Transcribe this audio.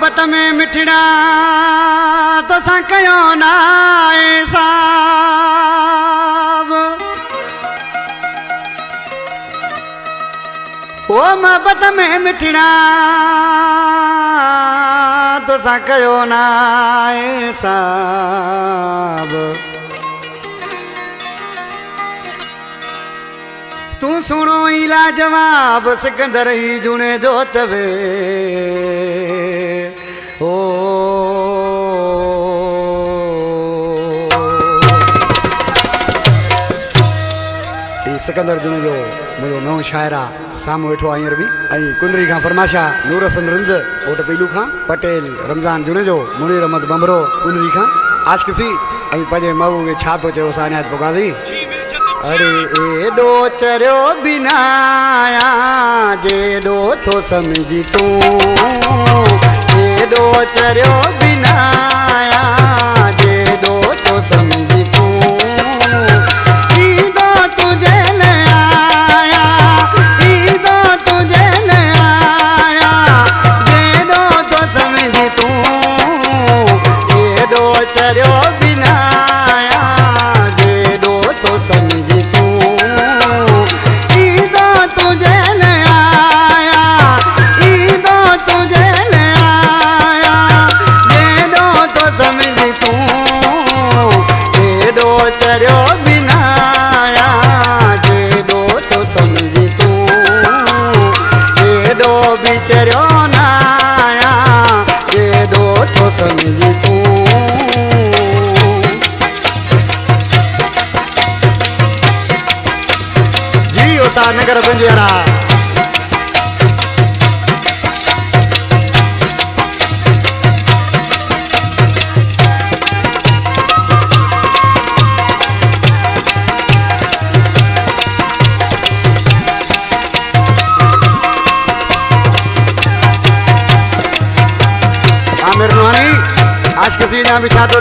मोहब्बत में मिठड़ा तो सा कयो ना साब ओ मोहब्बत में मिठड़ा तो सा कयो ना साब तू सुनो इला जवाब सिकंदर ही जुने जो तवे ओ सिकंदर जुने जो मुझो नौ शायरा सामू वेठो आयर भी आई कुंडरी का फरमाशा नूर हसन रिंद ओट पीलू खां पटेल रमजान जुने जो मुनीर अहमद बमरो कुंडरी खां आज किसी आई पजे मऊ के छाप चयो सानियात पुगादी अरे एडो चरियो बिनाया जेडो तो समझी तू एडो चरियो बिनाया जेडो तो समझी तू ईदो तुझे ले आया ईदो तुझे ले आया जेडो तो समझी तू एडो चरियो बिनाया जेडो तो समझी नगर बंजारा आमिर नुहानी आज किसी यहाँ बिछा तो